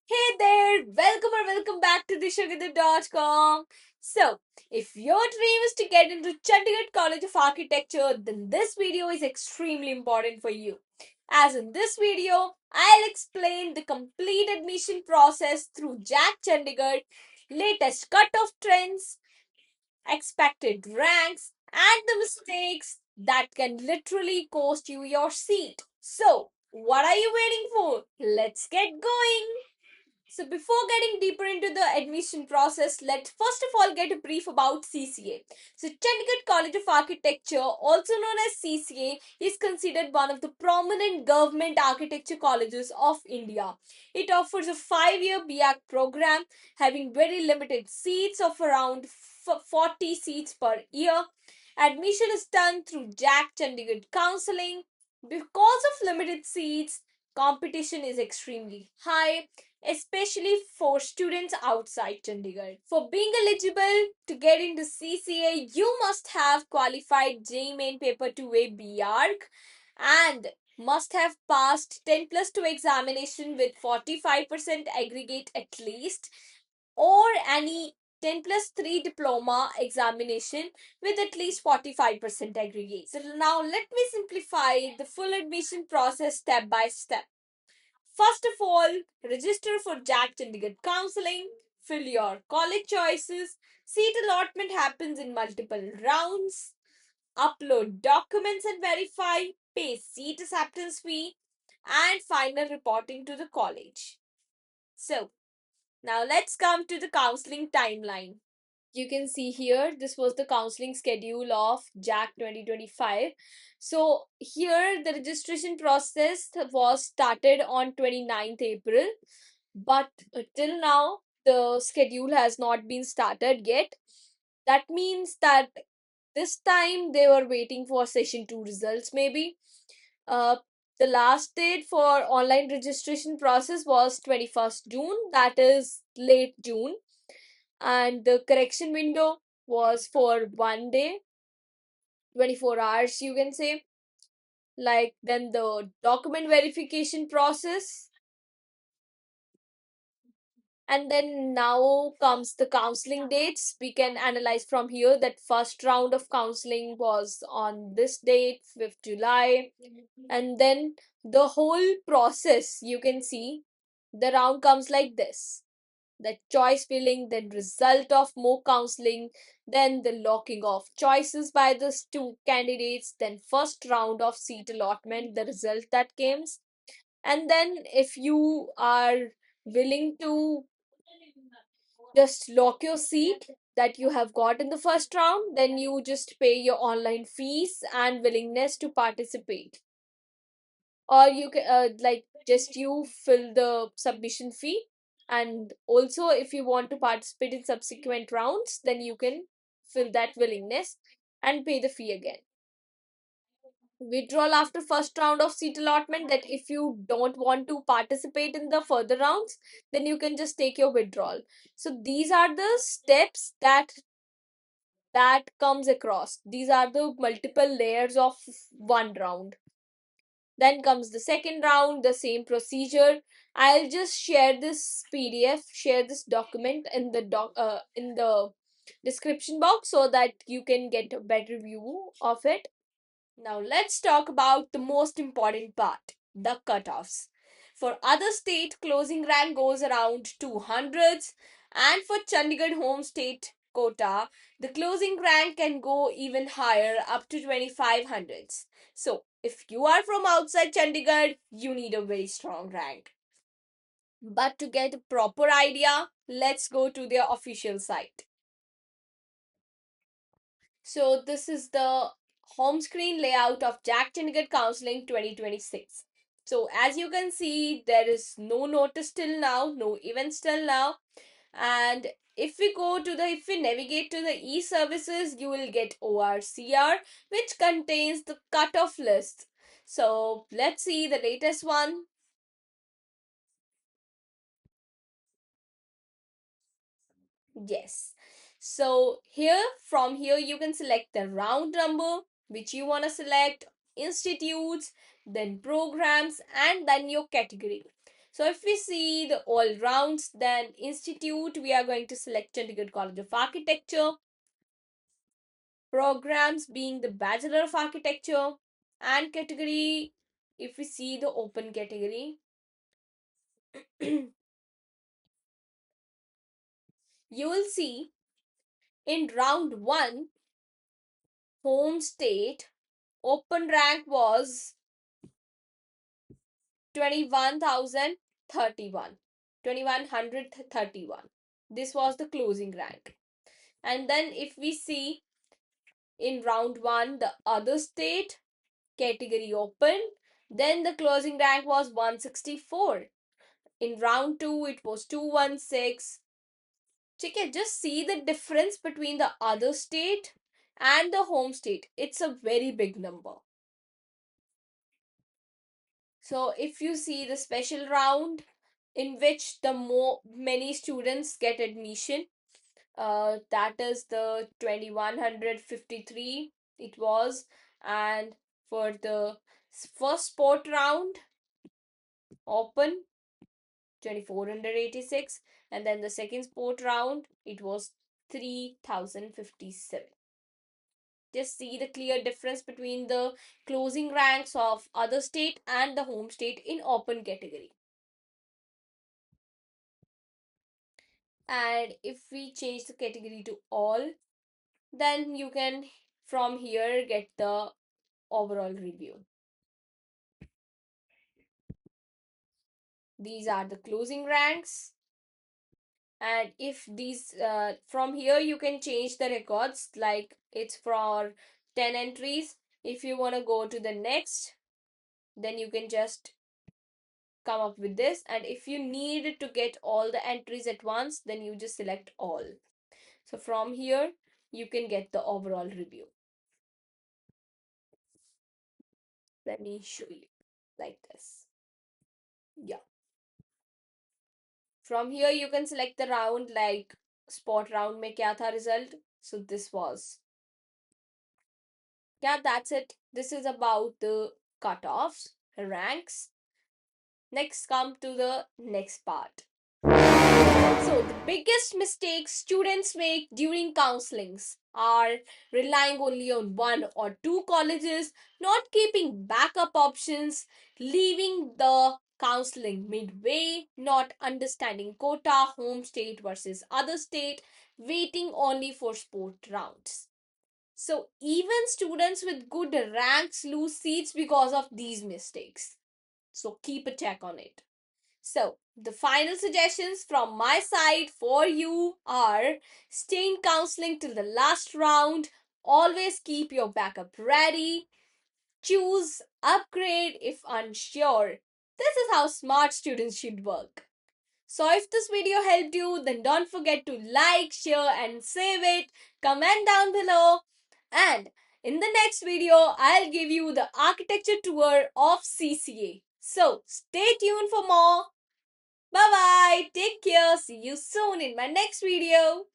Hey there, welcome back to thesugarthar.com. So, if your dream is to get into Chandigarh College of Architecture, then this video is extremely important for you. As in this video, I'll explain the complete admission process through Jack Chandigarh, latest cut-off trends, expected ranks, and the mistakes that can literally cost you your seat. So, what are you waiting for? Let's get going! So before getting deeper into the admission process, let's first of all get a brief about CCA. So Chandigarh College of Architecture, also known as CCA, is considered one of the prominent government architecture colleges of India. It offers a 5-year BAc program having very limited seats of around 40 seats per year. Admission is done through Jack Chandigarh counseling. Because of limited seats, competition is extremely high, especially for students outside Chandigarh. For being eligible to get into CCA, you must have qualified JEE Main Paper 2A BArch and must have passed 10 plus 2 examination with 45% aggregate at least, or any 10 plus 3 diploma examination with at least 45% aggregate. So now let me simplify the full admission process step by step. First of all, register for Jack Chandigarh counseling, fill your college choices, seat allotment happens in multiple rounds, upload documents and verify, pay seat acceptance fee, and final reporting to the college. So, now let's come to the counseling timeline. You can see here this was the counseling schedule of Jack 2025. So here the registration process was started on 29th April, but till now the schedule has not been started yet. That means that this time they were waiting for session 2 results maybe. uh, the last date for online registration process was 21st June, that is late June, and the correction window was for 1 day, 24 hours you can say. Like, then the document verification process, and then now comes the counseling dates. We can analyze from here that first round of counseling was on this date, 5th July, and then the whole process you can see, the round comes like this: the choice filling, then result of mock counseling, then the locking of choices by the two candidates, then first round of seat allotment, the result that comes. And then if you are willing to just lock your seat that you have got in the first round, then you just pay your online fees and willingness to participate. Or you can like just you fill the submission fee, and also if you want to participate in subsequent rounds, then you can fill that willingness and pay the fee again. Withdrawal after first round of seat allotment, that if you don't want to participate in the further rounds, then you can just take your withdrawal. So these are the steps that comes across. These are the multiple layers of one round. Then comes the second round, the same procedure. I'll just share this PDF, share this document in the in the description box so that you can get a better view of it. Now let's talk about the most important part, the cutoffs. For other state, closing rank goes around 200s, and for Chandigarh home state quota, the closing rank can go even higher, up to 2500s. So, if you are from outside Chandigarh, you need a very strong rank. But to get a proper idea, let's go to their official site. So this is the home screen layout of Jack Chandigarh Counseling 2026. So as you can see, there is no notice till now, no events till now. And if we navigate to the e-services, you will get ORCR, which contains the cutoff list. So let's see the latest one. Yes. So here, from here, you can select the round number which you want to select, institutes, then programs, and then your category. So if we see the all rounds, then institute, we are going to select Chandigarh College of Architecture. Programs being the Bachelor of Architecture, and category, if we see the open category, you will see in round 1, home state, open rank was 21,031. 2131. This was the closing rank. And then if we see in round 1, the other state, category open, then the closing rank was 164. In round 2, it was 216. Okay, just see the difference between the other state and the home state. It's a very big number. So if you see the special round in which the many students get admission, that is the 2153 it was. And for the first sport round, open, 2486, and then the second sport round, it was 3057. Just see the clear difference between the closing ranks of other state and the home state in open category. And if we change the category to all, then you can from here get the overall review. These are the closing ranks, and if these from here you can change the records, like it's for 10 entries. If you want to go to the next, then you can just come up with this, and if you need to get all the entries at once, then you just select all. So from here you can get the overall review. Let me show you like this. Yeah, from here you can select the round, like spot round mein kya tha result. So this was, yeah, that's it. This is about the cutoffs, ranks. Next, come to the next part. So, the biggest mistakes students make during counselings are relying only on one or two colleges, not keeping backup options, leaving the counseling midway, not understanding quota, home state versus other state, waiting only for sport rounds. So, even students with good ranks lose seats because of these mistakes. So, keep a check on it. So, the final suggestions from my side for you are stay in counseling till the last round, always keep your backup ready, choose upgrade if unsure. This is how smart students should work. So, if this video helped you, then don't forget to like, share, and save it. Comment down below. And in the next video, I'll give you the architecture tour of CCA. So, stay tuned for more. Bye bye. Take care. See you soon in my next video.